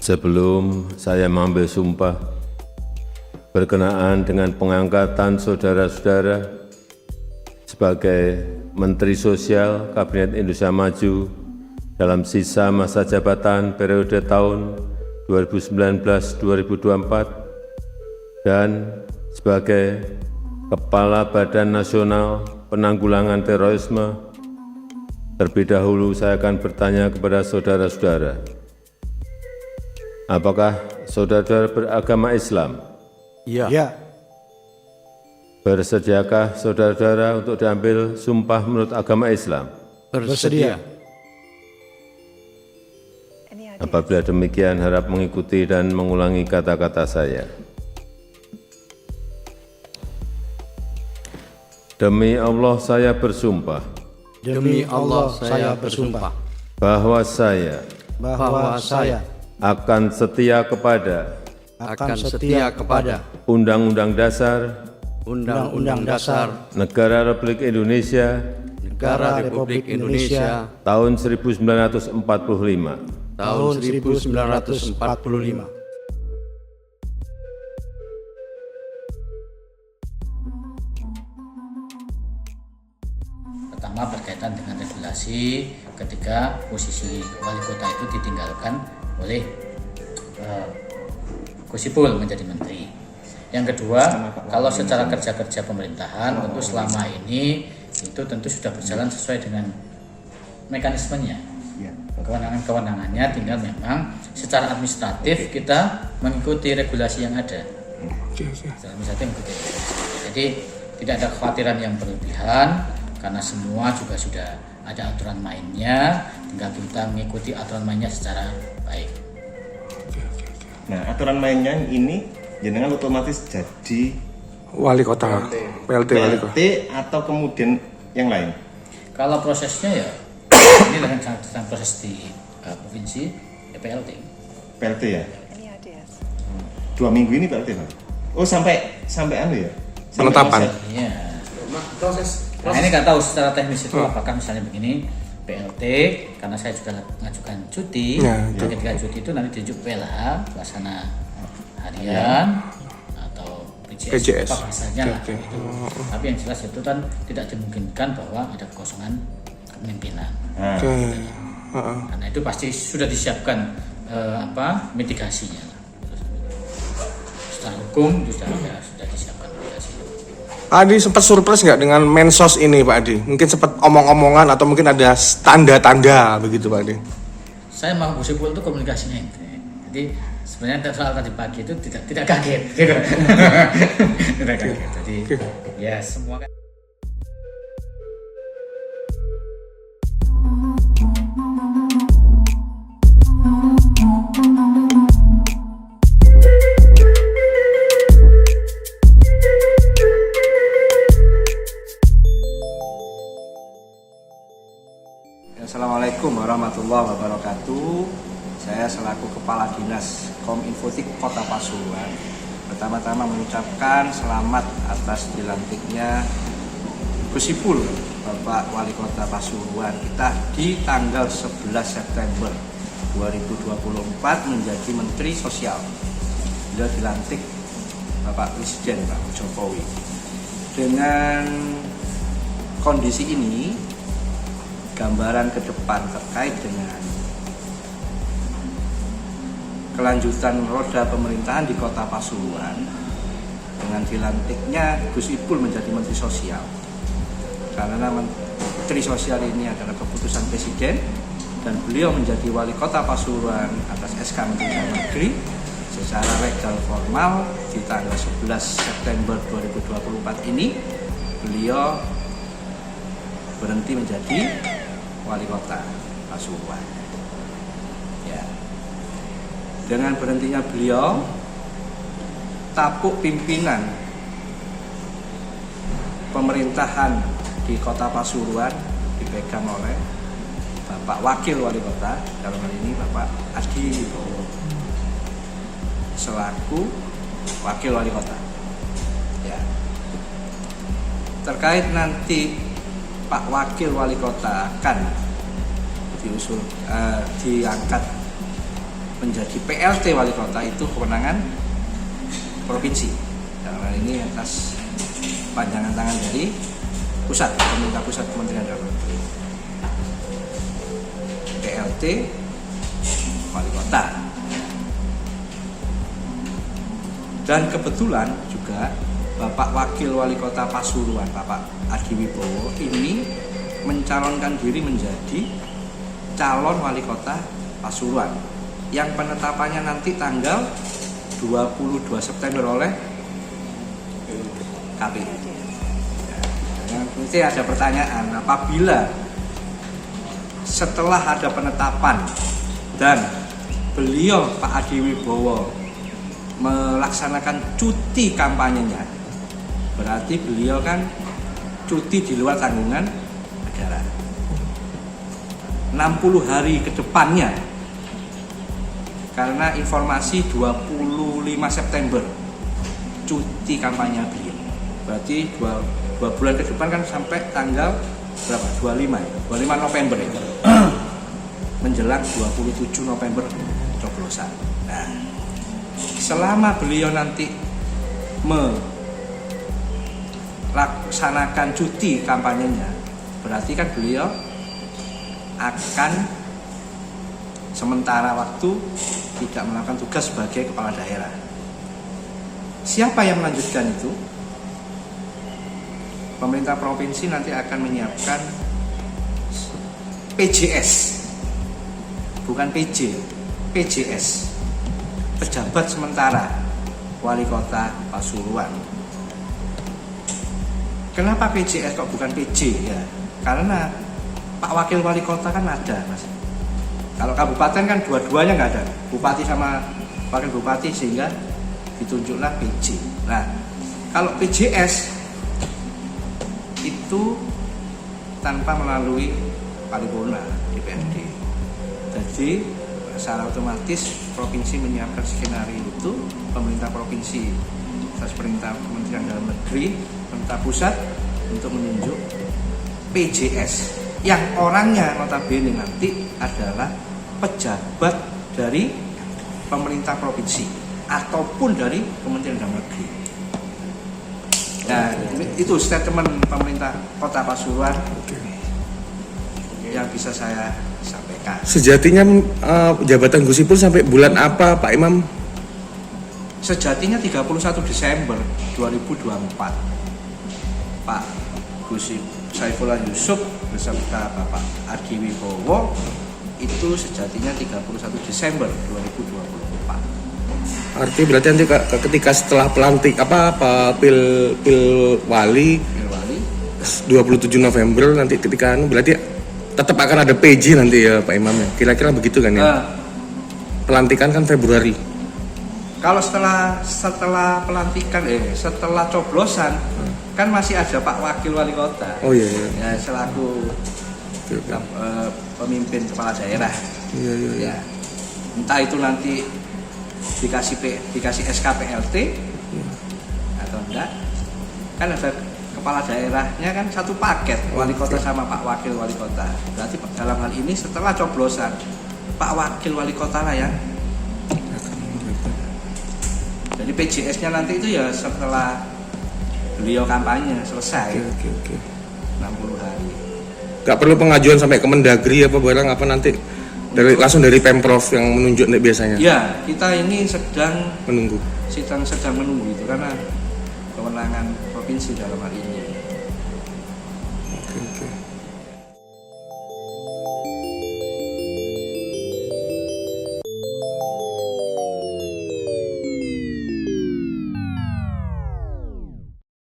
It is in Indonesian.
Sebelum saya mengambil sumpah berkenaan dengan pengangkatan saudara-saudara sebagai Menteri Sosial Kabinet Indonesia Maju dalam sisa masa jabatan periode tahun 2019-2024 dan sebagai Kepala Badan Nasional Penanggulangan Terorisme, terlebih dahulu saya akan bertanya kepada saudara-saudara, apakah saudara-saudara beragama Islam? Ya. Bersediakah saudara-saudara untuk diambil sumpah menurut agama Islam? Bersedia. Apabila demikian, harap mengikuti dan mengulangi kata-kata saya. Demi Allah saya bersumpah Demi Allah saya bersumpah bahwa saya akan setia kepada Undang-Undang Dasar Negara Republik Indonesia tahun 1945 tahun 1945. Pertama berkaitan dengan regulasi ketika posisi wali kota itu ditinggalkan oleh Gus Ipul menjadi menteri. Yang kedua, kalau secara kerja pemerintahan tentu selama ini itu tentu sudah berjalan sesuai dengan mekanismenya. Kewenangannya tinggal memang secara administratif kita mengikuti regulasi yang ada. Secara administratif mengikuti regulasi. Jadi tidak ada kekhawatiran yang berlebihan karena semua juga sudah ada aturan mainnya, tinggal kita mengikuti aturan mainnya secara baik. Nah, aturan mainnya ini jenengan otomatis jadi Wali kota, PLT wali kota. atau kemudian yang lain? Kalau prosesnya ya ini dengan proses di provinsi ya PLT. PLT ya? 2 minggu ini PLT, Pak? Oh, sampai anu ya? Penetapan. Iya. Proses. Nah, ini nggak tahu secara teknis itu apakah misalnya begini PLT karena saya juga mengajukan cuti. Ketika cuti itu nanti ditunjuk PLH pelaksana harian atau PJS. Apa bahasanya lah. Gitu. Tapi yang jelas itu kan tidak dimungkinkan bahwa ada kekosongan kepemimpinan. Karena itu pasti sudah disiapkan mitigasinya. Secara hukum itu sudah disiapkan mitigasinya. Pak Adi sempat surprise nggak dengan mensos ini, Pak Adi? Mungkin sempat omong-omongan atau mungkin ada tanda-tanda begitu, Pak Adi? Saya mau Gus Ipul itu komunikasinya itu. Jadi sebenarnya soal tadi pagi itu tidak kaget. Gitu. Tidak kaget. Jadi ya semua kan. Assalamualaikum warahmatullahi wabarakatuh. Saya selaku Kepala Dinas Kominfotik Kota Pasuruan pertama-tama mengucapkan selamat atas dilantiknya Gus Ipul, Bapak Wali Kota Pasuruan kita di tanggal 11 September 2024 menjadi Menteri Sosial. Beliau dilantik Bapak Presiden Pak Jokowi. Dengan kondisi ini, gambaran ke depan terkait dengan kelanjutan roda pemerintahan di Kota Pasuruan dengan dilantiknya Gus Ipul menjadi Menteri Sosial. Karena Menteri Sosial ini adalah keputusan Presiden dan beliau menjadi Wali Kota Pasuruan atas SK Menteri Dalam Negeri secara legal formal di tanggal 11 September 2024 ini beliau berhenti menjadi Wali Kota Pasuruan. Ya. Dengan berhentinya beliau, tapuk pimpinan pemerintahan di Kota Pasuruan dipegang oleh Bapak Wakil Wali Kota, dalam hal ini Bapak Adi Wibowo selaku Wakil Wali Kota. Ya. Terkait nanti Pak Wakil Wali Kota akan diangkat menjadi PLT wali kota itu kewenangan provinsi. Dalam hal ini atas panjangan tangan dari pusat, pemerintah pusat Kementerian Dalam Negeri. PLT wali kota. Dan kebetulan juga Bapak Wakil Wali Kota Pasuruan, Bapak Adi Wibowo ini mencalonkan diri menjadi calon wali kota Pasuruan yang penetapannya nanti tanggal 22 September oleh KPU. Ya, mesti ada pertanyaan, apabila setelah ada penetapan dan beliau Pak Adi Wibowo melaksanakan cuti kampanyenya, berarti beliau kan cuti di luar tanggungan negara 60 hari ke depannya, karena informasi 25 September cuti kampanye beliau, berarti dua bulan ke depan kan sampai tanggal berapa? 25 November itu menjelang 27 November coblosan. Nah, selama beliau nanti melaksanakan cuti kampanyenya, berarti kan beliau akan sementara waktu tidak melakukan tugas sebagai kepala daerah. Siapa yang melanjutkan itu? Pemerintah provinsi nanti akan menyiapkan PJS, bukan PJ, PJS, pejabat sementara wali kota Pasuruan. Kenapa PJS kok bukan PJ ya? Karena Pak Wakil Wali Kota kan ada, Mas. Kalau kabupaten kan dua-duanya nggak ada, bupati sama wakil bupati, sehingga ditunjuklah PJ. Nah, kalau PJS itu tanpa melalui paripurna DPRD. Jadi secara otomatis provinsi menyiapkan skenario itu, pemerintah provinsi atas perintah Kementerian Dalam Negeri, pemerintah pusat untuk menunjuk PJS yang orangnya notabene nanti adalah pejabat dari pemerintah provinsi ataupun dari Kementerian Dalam Negeri. Nah, itu statement pemerintah Kota Pasuruan yang bisa saya sampaikan. Sejatinya jabatan Gus Ipul sampai bulan apa, Pak Imam? Sejatinya 31 Desember 2024. Pak Gus Saifullah Yusuf beserta Bapak Adi Wibowo itu sejatinya 31 Desember 2024. Artinya berarti nanti ketika setelah pelantik pil wali 27 November nanti ketika berarti tetap akan ada PJ nanti ya Pak Imam ya. Kira-kira begitu kan ya? Pelantikan kan Februari. Kalau setelah pelantikan setelah coblosan kan masih ada Pak Wakil Wali Kota. Oh iya. Ya, selaku pemimpin kepala daerah. Iya. Ya. Entah itu nanti dikasih SK PLT atau enggak. Kan ada kepala daerahnya kan satu paket, wali kota sama Pak Wakil Wali Kota. Berarti dalam hal ini setelah coblosan Pak Wakil Wali Kota lah ya. Jadi PJS-nya nanti itu ya setelah beliau kampanye selesai. Oke. 60 hari. Gak perlu pengajuan sampai ke Mendagri apa barang apa nanti langsung dari Pemprov yang menunjuk biasanya. Ya, kita ini sedang menunggu itu karena kewenangan provinsi dalam hal ini.